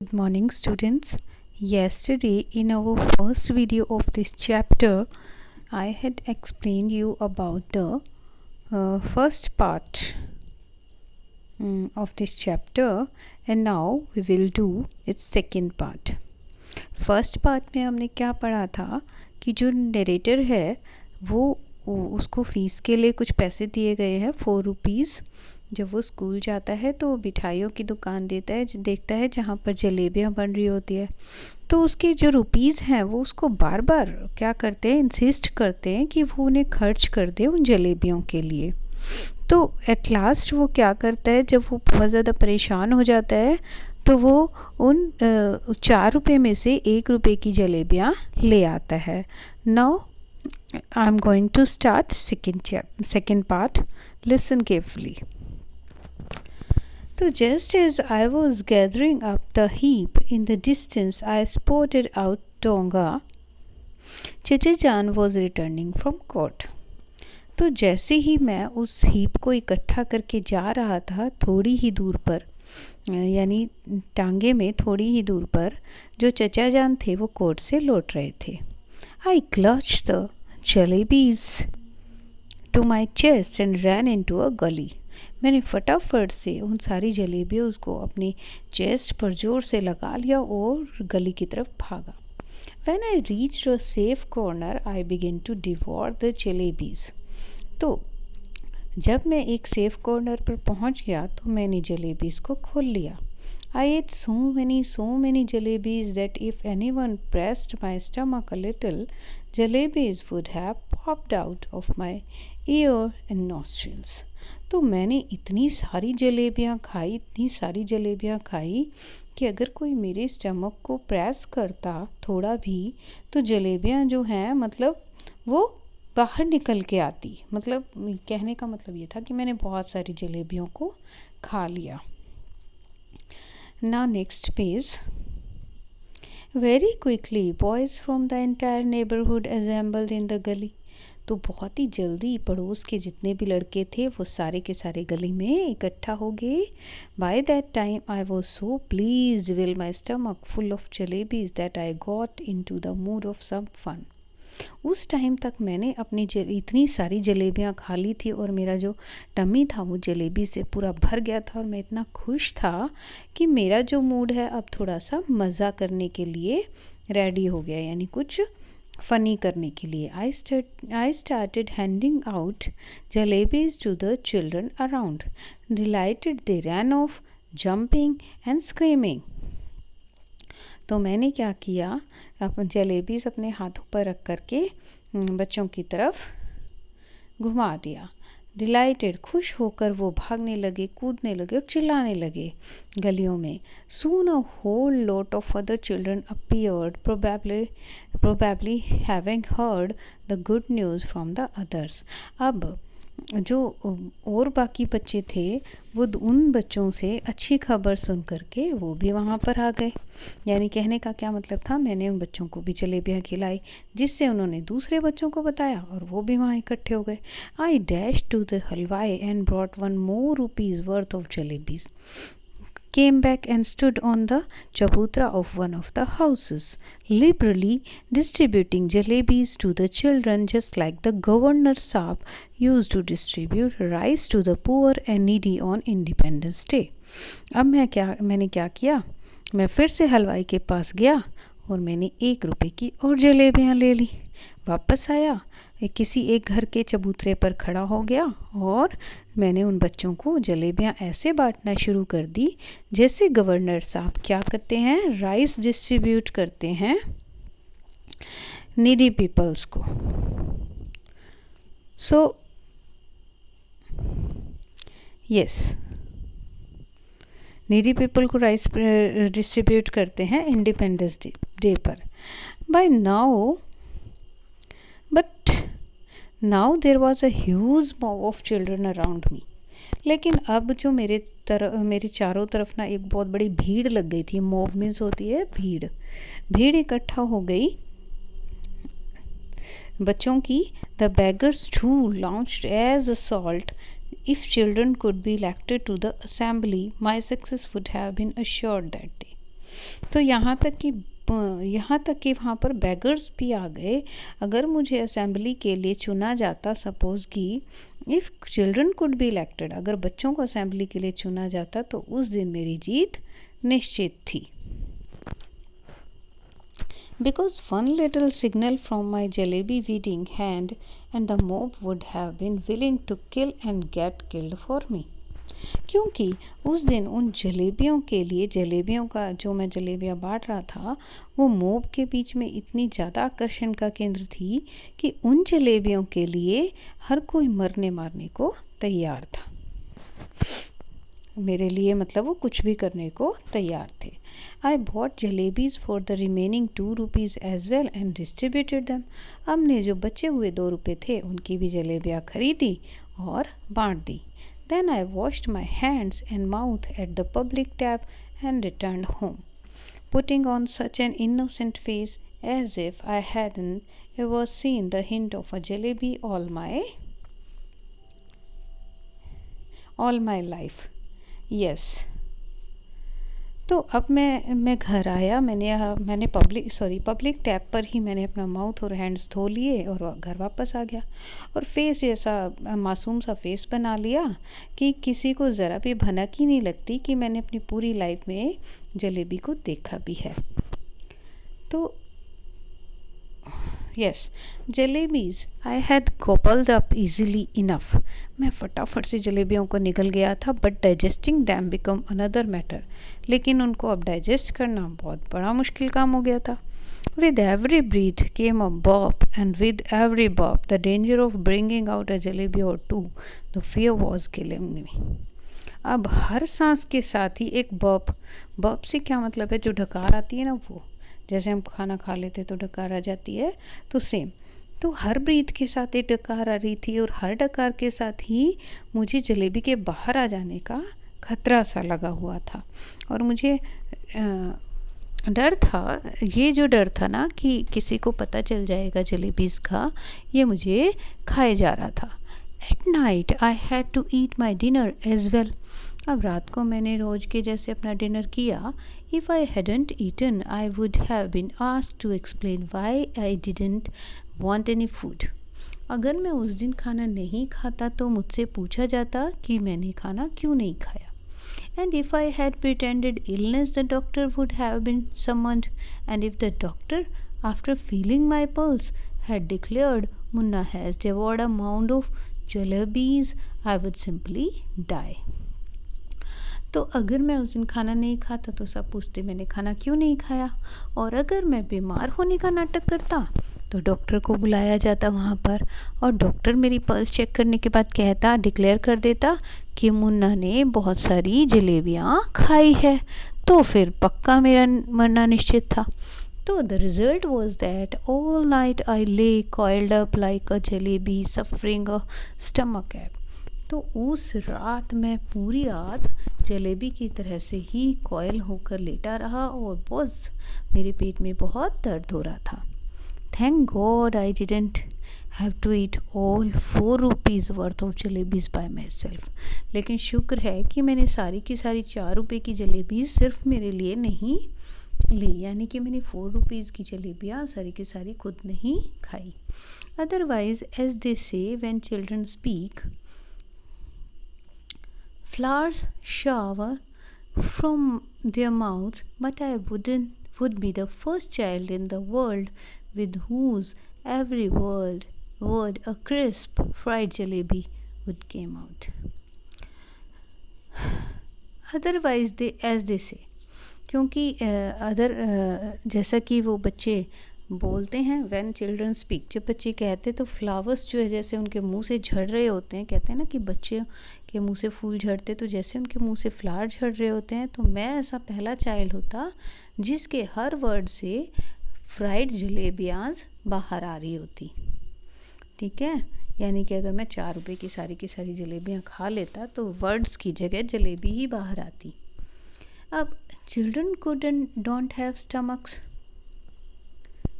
Good morning, students. Yesterday, in our first video of this chapter, I had explained you about the first part of this chapter, and now we will do its second part. First part में हमने क्या पढ़ा था कि जो narrator है वो उसको फ़ीस के लिए कुछ पैसे दिए गए हैं 4 रुपीज़। जब वो स्कूल जाता है तो वो मिठाइयों की दुकान देखता है जहाँ पर जलेबियाँ बन रही होती है। तो उसके जो रुपीज़ हैं वो उसको बार बार क्या करते हैं, इंसिस्ट करते हैं कि वो उन्हें खर्च कर दे उन जलेबियों के लिए। तो एट लास्ट वो क्या करता है, जब वो बहुत ज़्यादा परेशान हो जाता है तो वो उन 4 रुपये में से 1 रुपये की जलेबियाँ ले आता है। Now I am going to start second part. Listen carefully. So just as I was gathering up the heap in the distance, I spotted out Tonga. Chacha Jan was returning from court. तो जैसे ही मैं उस heap को इकट्ठा करके जा रहा था थोड़ी ही दूर पर, यानी टांगे में थोड़ी ही दूर पर, जो चचा जान थे वो कोर्ट से लौट रहे थे. I clutch the jalebis to my chest and ran into a गली. मैंने फटाफट से उन सारी जलेबियों को अपने चेस्ट पर जोर से लगा लिया और गली की तरफ भागा. When I reached a safe corner, I began to devour the jalebis. तो जब मैं एक सेफ कॉर्नर पर पहुंच गया तो मैंने जलेबीज़ को खोल लिया. I ate so many jalebis that if anyone pressed my stomach a little, jalebis would have popped out of my ear and nostrils. तो मैंने इतनी सारी जलेबियाँ खाई कि अगर कोई मेरे स्टमक को प्रेस करता थोड़ा भी तो जलेबियाँ जो हैं मतलब वो बाहर निकल के आती. मतलब कहने का मतलब ये था कि मैंने बहुत सारी जलेबियों को खा लिया. Now next page. Very quickly boys from the entire neighborhood assembled in the gully. तो बहुत ही जल्दी पड़ोस के जितने भी लड़के थे वो सारे के सारे गली में इकट्ठा हो गए. By that time I was so pleased with my stomach full of jalebis that I got into the mood of some fun. उस टाइम तक मैंने अपनी इतनी सारी जलेबियाँ खा ली थी और मेरा जो टमी था वो जलेबी से पूरा भर गया था और मैं इतना खुश था कि मेरा जो मूड है अब थोड़ा सा मज़ा करने के लिए रेडी हो गया, यानी कुछ फ़नी करने के लिए. I started handing out jalebis to the children around. Delighted they ran off, jumping and screaming. तो मैंने क्या किया, अपन जलेबीज़ अपने हाथों पर रख करके बच्चों की तरफ घुमा दिया. डिलाइटेड, खुश होकर वो भागने लगे, कूदने लगे और चिल्लाने लगे गलियों में. Soon a whole lot of other children appeared, probably having heard the good news from the others. अब जो और बाकी बच्चे थे वो उन बच्चों से अच्छी खबर सुन करके वो भी वहाँ पर आ गए. यानी कहने का क्या मतलब था, मैंने उन बच्चों को भी जलेबियाँ खिलाई जिससे उन्होंने दूसरे बच्चों को बताया और वो भी वहाँ इकट्ठे हो गए. आई डैश टू द हलवाई and brought 1 more rupees worth of jalebis. Came back and stood on the chabutra of one of the houses, liberally distributing jalebis to the children just like the governor Saab used to distribute rice to the poor and needy on Independence Day. अब मैंने क्या किया, मैं फिर से हलवाई के पास गया और मैंने 1 रुपये की और जलेबियाँ ले ली. वापस आया, किसी एक घर के चबूतरे पर खड़ा हो गया और मैंने उन बच्चों को जलेबियाँ ऐसे बांटना शुरू कर दी जैसे गवर्नर साहब क्या करते हैं, राइस डिस्ट्रीब्यूट करते हैं नीडी पीपल्स को. सो यस, नीडी पीपल को राइस डिस्ट्रीब्यूट करते हैं इंडिपेंडेंस डे पर. But now there was a huge mob of children around me. लेकिन अब जो मेरे चारों तरफ ना एक बहुत बड़ी भीड़ लग गई थी. मॉब मीन्स होती है भीड़ इकट्ठा हो गई बच्चों की. The beggars too launched as assault. If children could be elected to the assembly, my success would have been assured that day. तो यहाँ तक कि वहाँ पर बेगर्स भी आ गए। अगर मुझे असेंबली के लिए चुना जाता, सपोज़ कि if children could be elected, अगर बच्चों को असेंबली के लिए चुना जाता तो उस दिन मेरी जीत निश्चित थी। Because one little signal from my jalebi weeding hand and the mob would have been willing to kill and get killed for me. क्योंकि उस दिन उन जलेबियों के लिए, जलेबियों का जो मैं जलेबियाँ बांट रहा था वो मोब के बीच में इतनी ज़्यादा आकर्षण का केंद्र थी कि उन जलेबियों के लिए हर कोई मरने मारने को तैयार था। मेरे लिए मतलब वो कुछ भी करने को तैयार थे। I bought jalebis for the remaining 2 rupees as well and distributed them. हमने जो बचे हुए 2 रुपए थे उनकी भी जलेबियाँ खरीदी और बांट दी। Then I washed my hands and mouth at the public tap and returned home, putting on such an innocent face as if I hadn't ever seen the hint of a jalebi all my life. Yes. तो अब मैं घर आया, मैंने public tap पर ही मैंने अपना mouth और हैंड्स धो लिए और घर वापस आ गया और फेस ऐसा मासूम सा फेस बना लिया कि किसी को ज़रा भी भनक ही नहीं लगती कि मैंने अपनी पूरी लाइफ में जलेबी को देखा भी है। तो yes, jalebis I had gobbled up easily enough. मैं फटाफट से जलेबियों को निकल गया था, but digesting them become another matter. लेकिन उनको अब डाइजेस्ट करना बहुत बड़ा मुश्किल काम हो गया था। With every breath came a burp and with every burp the danger of bringing out a jalebi or two. The fear was killing me. अब हर सांस के साथ ही एक बर्प से क्या मतलब है, जो ढकार आती है ना, वो जैसे हम खाना खा लेते तो डकार आ जाती है, तो सेम। तो हर ब्रीथ के साथ एक डकार आ रही थी और हर डकार के साथ ही मुझे जलेबी के बाहर आ जाने का खतरा सा लगा हुआ था। और मुझे डर था, ये जो डर था ना कि किसी को पता चल जाएगा जलेबीज़ का, ये मुझे खाए जा रहा था। At night I had to eat my dinner as well. अब रात को मैंने रोज़ के जैसे अपना डिनर किया। If I hadn't eaten, I would have been asked to explain why I didn't want any food. अगर मैं उस दिन खाना नहीं खाता तो मुझसे पूछा जाता कि मैंने खाना क्यों नहीं खाया। And if I had pretended illness, the doctor would have been summoned. And if the doctor, after feeling my pulse, had declared Munna has devoured a mound of jalebis, I would simply die. तो अगर मैं उस दिन खाना नहीं खाता तो सब पूछते मैंने खाना क्यों नहीं खाया। और अगर मैं बीमार होने का नाटक करता तो डॉक्टर को बुलाया जाता वहाँ पर, और डॉक्टर मेरी पल्स चेक करने के बाद डिक्लेयर कर देता कि मुन्ना ने बहुत सारी जलेबियाँ खाई है, तो फिर पक्का मेरा मरना निश्चित था। तो the result was that all night I lay coiled up like a jalebi suffering a stomach ache. तो उस रात मैं पूरी रात जलेबी की तरह से ही कॉयल होकर लेटा रहा और बस मेरे पेट में बहुत दर्द हो रहा था। Thank God I didn't have to eat all 4 rupees worth of jalebis by myself. लेकिन शुक्र है कि मैंने सारी की सारी 4 रुपये की जलेबीज़ सिर्फ मेरे लिए नहीं ली, यानी कि मैंने 4 रुपीज़ की जलेबियाँ सारी की सारी खुद नहीं खाई। अदरवाइज एज दे से when children speak, flowers shower from their mouths, but I would be the first child in the world with whose every word a crisp fried jalebi would came out. Otherwise they as they say, क्योंकि जैसा कि वो बच्चे बोलते हैं, when children speak, जब बच्चे कहते तो फ्लावर्स जो है जैसे उनके मुंह से झड़ रहे होते हैं। कहते हैं ना कि बच्चे के मुंह से फूल झड़ते, तो जैसे उनके मुंह से फ्लावर झड़ रहे होते हैं, तो मैं ऐसा पहला चाइल्ड होता जिसके हर वर्ड से फ्राइड जलेबियाँ बाहर आ रही होती। ठीक है, यानी कि अगर मैं 4 रुपये की सारी जलेबियाँ खा लेता तो वर्ड्स की जगह जलेबी ही बाहर आती। अब children don't have stomachs,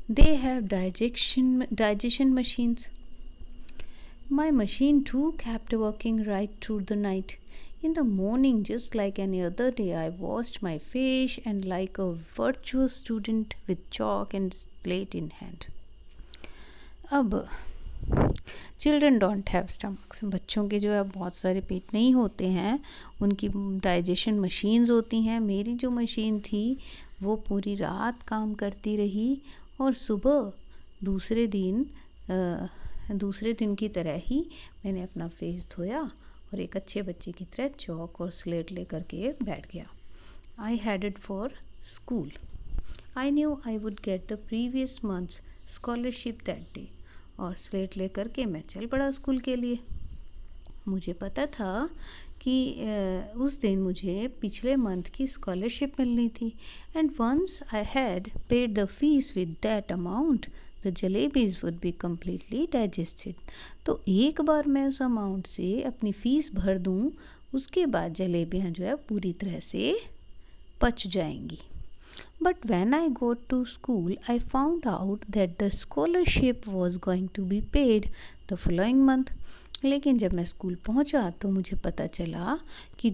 they have digestion machines. My machine too kept working right through the night. In the morning, just like any other day, I washed my face and like a virtuous student with chalk and slate in hand. अब children don't have stomachs, बच्चों के जो है बहुत सारे पेट नहीं होते हैं, उनकी डाइजेशन मशीन्स होती हैं. मेरी जो मशीन थी वो पूरी रात काम करती रही और सुबह दूसरे दिन की तरह ही मैंने अपना फेस धोया और एक अच्छे बच्चे की तरह चौक और स्लेट लेकर के बैठ गया. I headed for school. I knew I would get the previous month's scholarship that day. और स्लेट लेकर के मैं चल पड़ा स्कूल के लिए. मुझे पता था कि उस दिन मुझे पिछले मंथ की स्कॉलरशिप मिलनी थी. And once I had paid the fees with that amount the jalebis would be completely digested. तो एक बार मैं उस अमाउंट से अपनी फ़ीस भर दूँ, उसके बाद जलेबियाँ जो है पूरी तरह से पच जाएंगी. But when I got to school, I found out that the scholarship was going to be paid the following month. लेकिन जब मैं स्कूल पहुंचा तो मुझे पता चला कि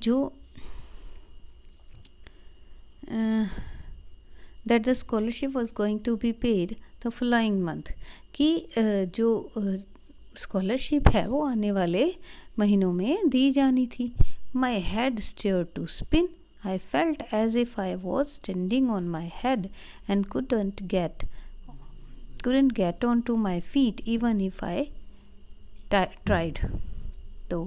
that the scholarship was going to be paid the following month. कि जो स्कॉलरशिप है वो आने वाले महीनों में दी जानी थी. My head started to spin. I felt as if I was standing on my head and couldn't get onto my feet even if I tried. तो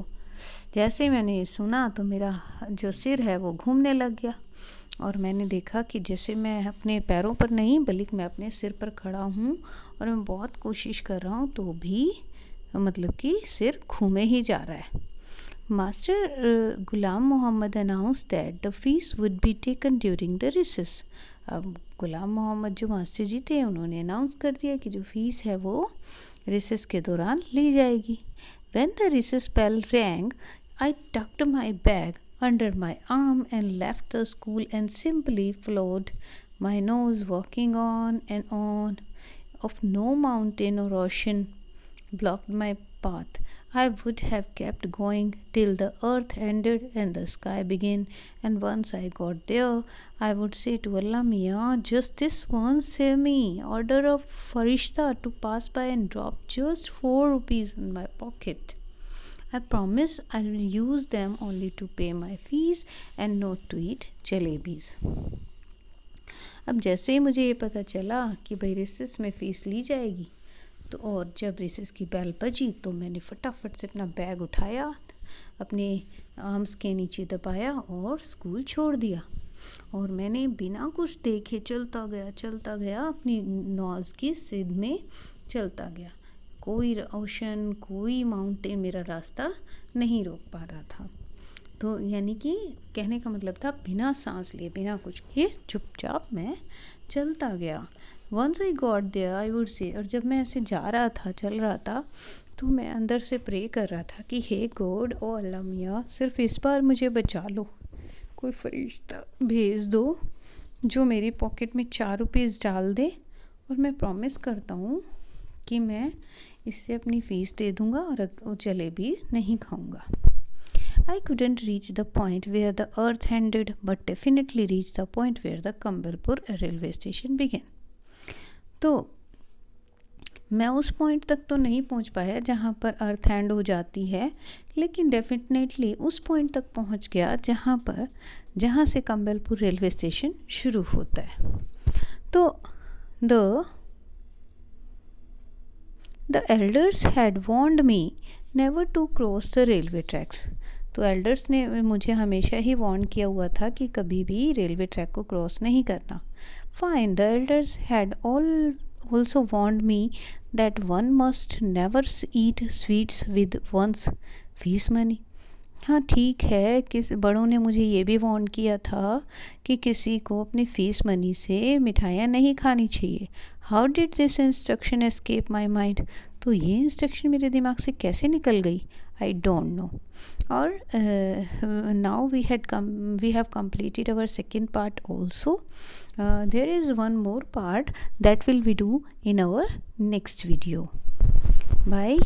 जैसे मैंने सुना तो मेरा जो सिर है वो घूमने लग गया और मैंने देखा कि जैसे मैं अपने पैरों पर नहीं बल्कि मैं अपने सिर पर खड़ा हूँ और मैं बहुत कोशिश कर रहा हूँ तो भी मतलब कि सिर घूमे ही जा रहा है. Master Ghulam Muhammad announced that the fees would be taken during the recess. अब गुलाम मोहम्मद जो मास्टर जी थे उन्होंने अनाउंस कर दिया कि जो फ़ीस है वो रिसेस के दौरान ली जाएगी. When the recess bell rang, I tucked my bag under my arm and left the school and simply followed my nose, walking on and on. Of no mountain or ocean blocked my path. I would have kept going till the earth ended and the sky began, and once I got there, I would say to Allah Miya, just this once save me. Order a farishta to pass by and drop just 4 rupees in my pocket. I promise I will use them only to pay my fees and not to eat jalebis. अब जैसे ही मुझे ये पता चला कि भाई recess में fees ली जाएगी तो और जब रिसेस की बेल बजी तो मैंने फटाफट से अपना बैग उठाया, अपने आर्म्स के नीचे दबाया और स्कूल छोड़ दिया. और मैंने बिना कुछ देखे चलता गया अपनी नॉज की सिद्ध में चलता गया. कोई ओशन कोई माउंटेन मेरा रास्ता नहीं रोक पा रहा था. तो यानी कि कहने का मतलब था बिना सांस लिए बिना कुछ किए चुपचाप मैं चलता गया. Once I got there I would say, और जब मैं ऐसे जा रहा था चल रहा था तो मैं अंदर से प्रे कर रहा था कि हे गॉड ओ अल्लाह मियाँ सिर्फ इस बार मुझे बचा लो, कोई फरिश्ता भेज दो जो मेरी पॉकेट में 4 रुपीज़ डाल दे और मैं प्रॉमिस करता हूँ कि मैं इससे अपनी फ़ीस दे दूँगा और जलेबी नहीं खाऊँगा. I couldn't reach the point where the earth ended, but definitely reached the point where the Kambalpur railway station began. तो मैं उस पॉइंट तक तो नहीं पहुंच पाया जहां पर अर्थ एंड हो जाती है, लेकिन डेफिनेटली उस पॉइंट तक पहुंच गया जहां से कंबलपुर रेलवे स्टेशन शुरू होता है. तो the elders had warned me never to cross the railway tracks. तो एल्डर्स ने मुझे हमेशा ही वार्न किया हुआ था कि कभी भी रेलवे ट्रैक को क्रॉस नहीं करना. Fine, the elders had also warned me that one must never eat sweets with one's fees money. हाँ ठीक है, बड़ों ने मुझे ये भी वार्न किया था कि किसी को अपनी फ़ीस मनी से मिठाइयाँ नहीं खानी चाहिए. How did this instruction escape my mind? तो ये इंस्ट्रक्शन मेरे दिमाग से कैसे निकल गई? I don't know. और now we have completed our second part also. There is one more part that will we do in our next video. Bye.